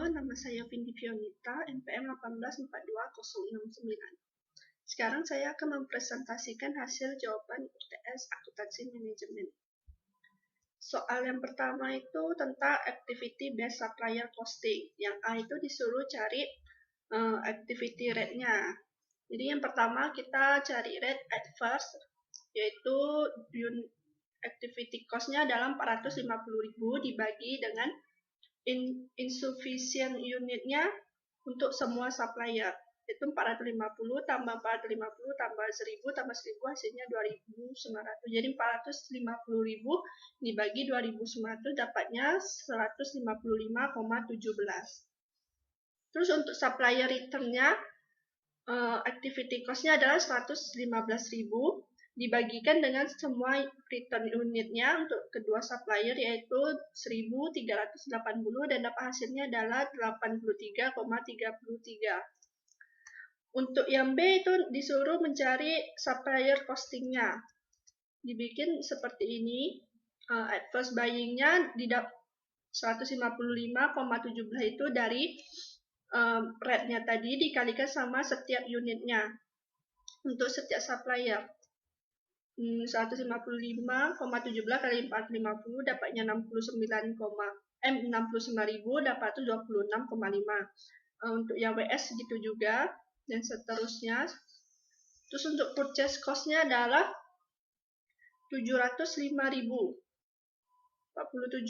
Halo, nama saya Vindi Fionita, NPM 1842069. Sekarang saya akan mempresentasikan hasil jawaban UTS Akuntansi Manajemen. Soal yang pertama itu tentang Activity Based Supplier Costing. Yang A itu disuruh cari activity rate-nya. Jadi yang pertama kita cari rate at first, yaitu activity cost-nya adalah 450.000 dibagi dengan insufficient unitnya untuk semua supplier. Itu 450 tambah 450 tambah 1000 tambah 1000 hasilnya 2.900. Jadi 450.000 dibagi 2.900 dapatnya 155,17. Terus untuk supplier return-nya activity cost-nya adalah 115.000 dibagikan dengan semua return unitnya untuk kedua supplier yaitu 1.380 dan dapat hasilnya adalah 83,33. Untuk yang B itu disuruh mencari supplier costingnya. Dibikin seperti ini. At first buying-nya 155,17 itu dari rate-nya tadi dikalikan sama setiap unitnya. Untuk setiap supplier 155,17 kali 450 dapatnya 69.000 dapat 26,5. Untuk yang WS gitu juga dan seterusnya. Terus untuk purchase cost-nya adalah 705.000. 47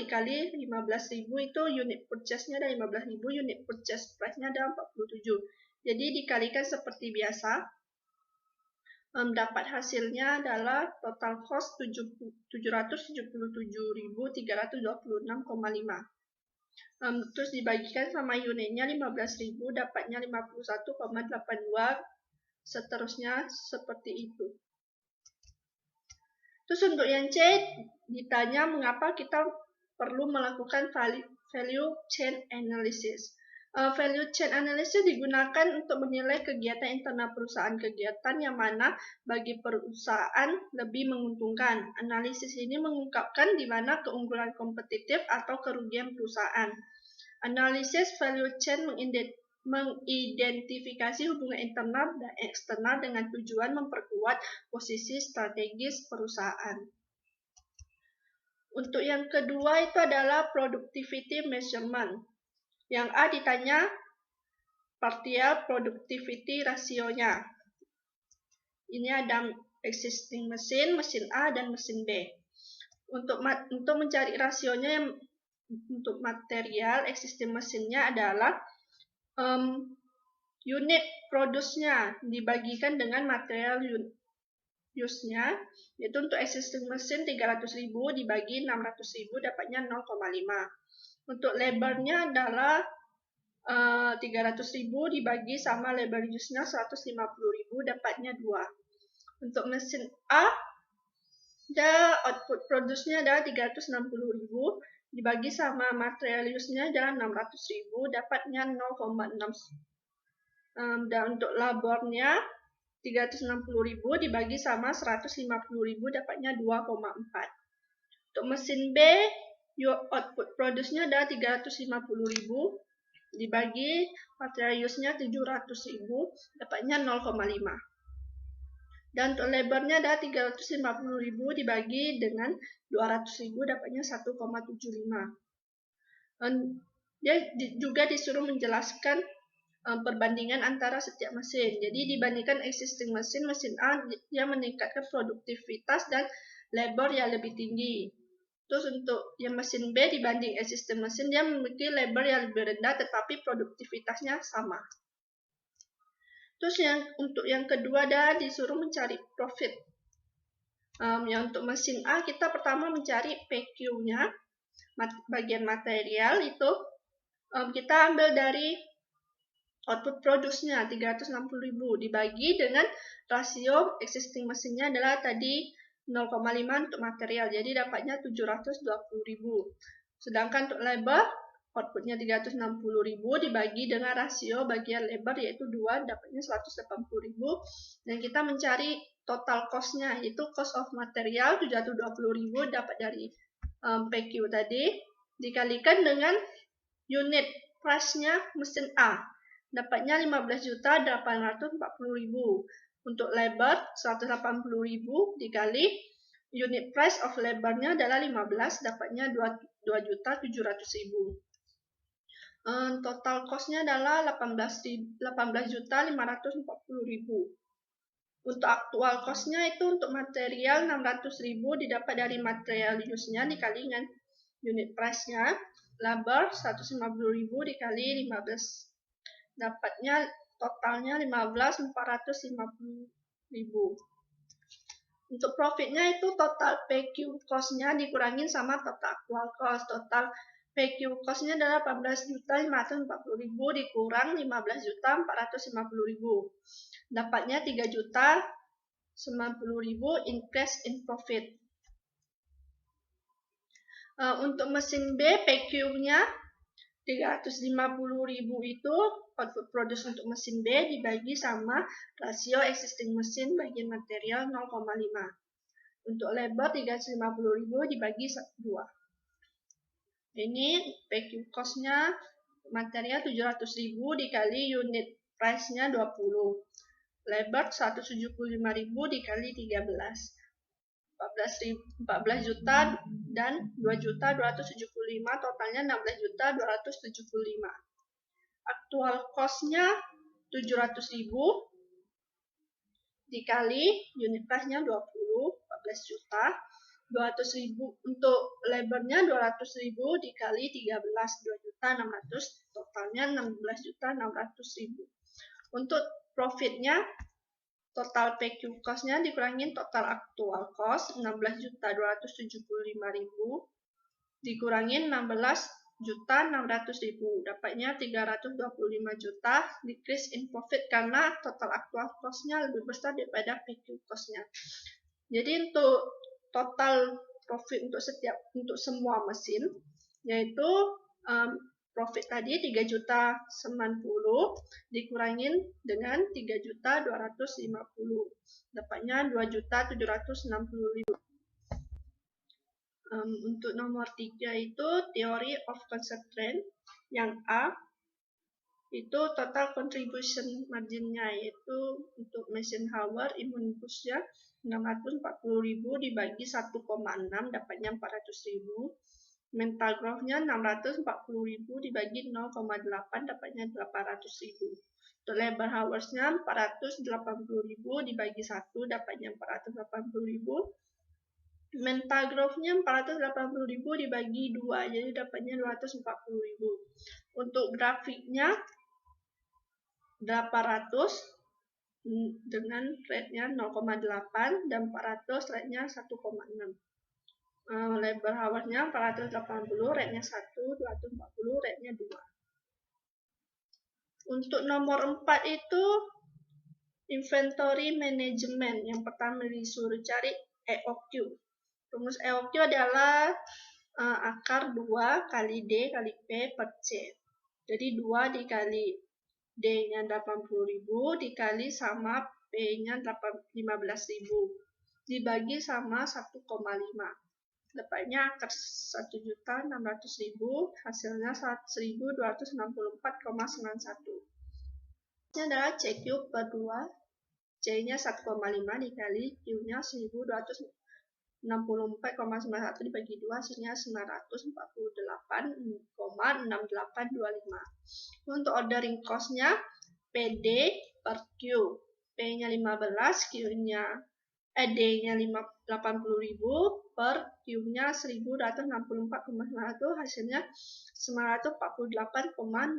dikali 15.000 itu unit purchase-nya ada 15.000, unit purchase price-nya ada 47. Jadi dikalikan seperti biasa. Dapat hasilnya adalah total cost 777.326,5. Terus dibagikan sama unitnya 15.000 dapatnya 51,82. Seterusnya seperti itu. Terus untuk yang C ditanya mengapa kita perlu melakukan value chain analysis. Value chain analysis digunakan untuk menilai kegiatan internal perusahaan, kegiatan yang mana bagi perusahaan lebih menguntungkan. Analisis ini mengungkapkan di mana keunggulan kompetitif atau kerugian perusahaan. Analisis value chain mengidentifikasi hubungan internal dan eksternal dengan tujuan memperkuat posisi strategis perusahaan. Untuk yang kedua itu adalah productivity measurement. Yang A ditanya partial productivity rasionya. Ini ada existing mesin, mesin A dan mesin B. Untuk mencari rasionya yang untuk material existing mesinnya adalah unit produce-nya dibagikan dengan material use-nya, yaitu untuk existing mesin 300.000 dibagi 600.000 dapatnya 0,5. Untuk labor-nya adalah 300.000 dibagi sama labor use-nya 150.000 dapatnya 2. Untuk mesin A, output produce-nya adalah 360.000 dibagi sama material use-nya adalah 600.000 dapatnya 0,6. Dan untuk labornya 360.000 dibagi sama 150.000 dapatnya 2,4. Untuk mesin B, output produce-nya adalah 350.000 dibagi material use-nya 700.000 dapatnya 0,5. Dan untuk labor-nya adalah 350.000 dibagi dengan 200.000 dapatnya 1,75. Dia juga disuruh menjelaskan perbandingan antara setiap mesin. Jadi dibandingkan existing mesin, mesin A dia meningkatkan produktivitas dan labor yang lebih tinggi. Terus untuk yang mesin B dibanding existing mesin dia memiliki labor yang lebih rendah tetapi produktivitasnya sama. Terus untuk yang kedua adalah disuruh mencari profit. Yang untuk mesin A kita pertama mencari PQ-nya, bagian material itu kita ambil dari output produce-nya 360.000 dibagi dengan rasio existing mesinnya adalah tadi 0,5 untuk material. Jadi dapatnya 720.000. Sedangkan untuk labor outputnya 360.000 dibagi dengan rasio bagian labor yaitu 2 dapatnya 180.000. Dan kita mencari total cost-nya yaitu cost of material 720.000 dapat dari PQ tadi dikalikan dengan unit price-nya mesin A. Dapatnya 15.840.000. Untuk labor 180.000 dikali unit price of labor-nya adalah 15, dapatnya 2.700.000. Total cost-nya adalah 18.540.000. Untuk aktual cost-nya itu untuk material 600.000 didapat dari material use-nya dikali dengan unit price-nya. Labor 150.000 dikali 15. Dapatnya totalnya 15.450.000. Untuk profitnya itu total PQ cost-nya dikurangin sama total actual cost. Total PQ cost-nya adalah 18.540.000 dikurang 15.450.000. Dapatnya 3.090.000 increase in profit. Untuk mesin B, PQ-nya 350.000 itu output produce untuk mesin B dibagi sama rasio existing mesin bagi material 0,5. Untuk labor 350.000 dibagi 2. Ini PQ cost-nya material 700.000 dikali unit price-nya 20. Labor 175.000 dikali 13. 14 juta dan 2.275, totalnya 16.275. Aktual cost-nya 700.000 dikali unit price-nya 20, 14 juta. 200.000 untuk labor-nya 200.000 dikali 13, 2.600.000, totalnya 16.600.000. Untuk profit-nya total PQ cost-nya dikurangin total aktual cost 16.275.000 dikurangin 16.600.000, dapatnya 325 juta. Decrease in profit karena total aktual cost-nya lebih besar daripada PQ cost-nya. Jadi untuk total profit untuk semua mesin yaitu profit tadi 3.090 dikurangin dengan 3.250, dapatnya 2.760.000. Untuk nomor 3 itu theory of constraint yang A itu total contribution margin-nya yaitu untuk mesin hour imunibusnya 640.000 dibagi 1,6 dapatnya 400.000. Mental growth-nya 640.000 dibagi 0,8 dapatnya 800.000. Untuk labor hours-nya 480.000 dibagi 1 dapatnya 480.000. Mental growth-nya 480.000 dibagi 2 jadi dapatnya 240.000. Untuk grafiknya 800 dengan rate-nya 0,8 dan 400 rate-nya 1,6. Labor hour-nya 480, rate-nya 1, 240, rate-nya 2. Untuk nomor 4 itu inventory management. Yang pertama disuruh cari EOQ. Rumus EOQ adalah akar 2 kali D kali P per C. Jadi 2 dikali D-nya 80.000 dikali sama P-nya 15.000 dibagi sama 1,5. Dapatnya akar 1.600.000, hasilnya 1.264,91. Ini adalah CQ per 2, C-nya 1,5 dikali Q-nya 1.264,91 dibagi 2, hasilnya 948,6825. Untuk ordering cost-nya PD per Q, P-nya 15, Q-nya D-nya 80.000 per Q-nya 1.264,91, hasilnya 948,6841.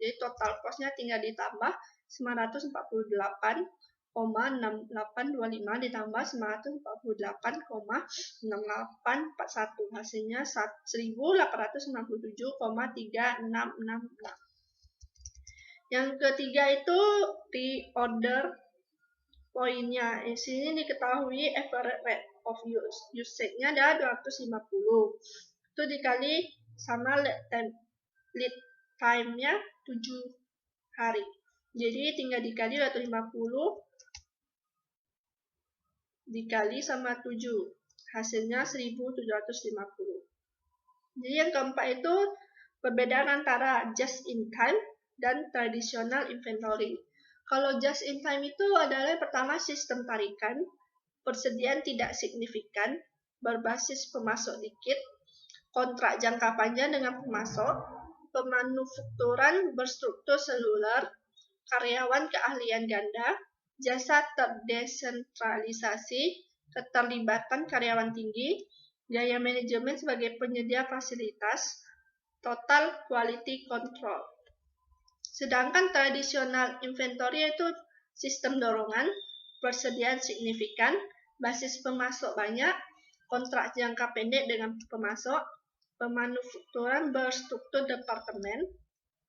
Jadi total cost-nya tinggal ditambah 948,6825 ditambah 948,6841, hasilnya 1.897,3666. Yang ketiga itu reorder poinnya. Di sini diketahui average rate of usage-nya adalah 250. Itu dikali sama lead time-nya 7 hari. Jadi tinggal dikali 250 dikali sama 7. Hasilnya 1.750. Jadi yang keempat itu Perbedaan antara just in time dan traditional inventory. Kalau just in time itu adalah yang pertama sistem tarikan, persediaan tidak signifikan, berbasis pemasok dikit, kontrak jangka panjang dengan pemasok, pemanufakturan berstruktur seluler, karyawan keahlian ganda, jasa terdesentralisasi, keterlibatan karyawan tinggi, gaya manajemen sebagai penyedia fasilitas, total quality control. Sedangkan tradisional inventory itu sistem dorongan, persediaan signifikan, basis pemasok banyak, kontrak jangka pendek dengan pemasok, pemanufakturan berstruktur departemen,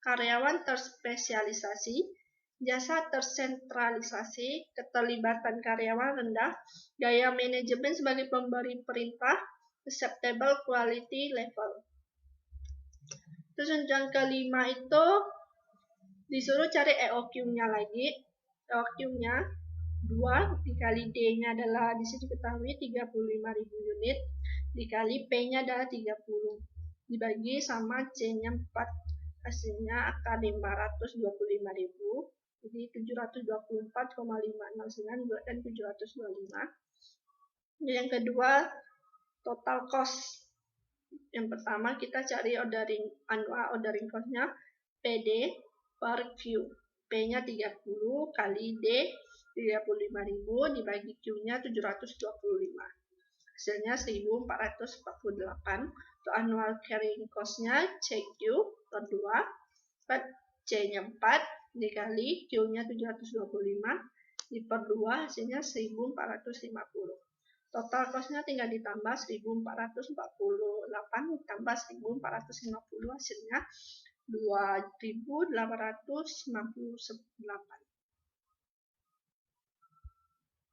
karyawan terspesialisasi, jasa tersentralisasi, keterlibatan karyawan rendah, gaya manajemen sebagai pemberi perintah, acceptable quality level. Terus yang kelima itu disuruh cari EOQ-nya lagi. EOQ-nya 2 dikali D-nya adalah di sini diketahui 35.000 unit, dikali P-nya adalah 30, dibagi sama C-nya 4, hasilnya akan 525.000, jadi 724,569 dan 725. Yang kedua, total cost. Yang pertama kita cari annual ordering cost-nya PD per Q. P-nya 30 kali D 35.000 dibagi Q-nya 725. Hasilnya 1.448. Untuk annual carrying cost-nya CQ per 2 per C-nya 4 dikali Q-nya 725 di per 2 hasilnya 1.450. Total cost-nya tinggal ditambah 1.448 ditambah 1.450 hasilnya 2.868.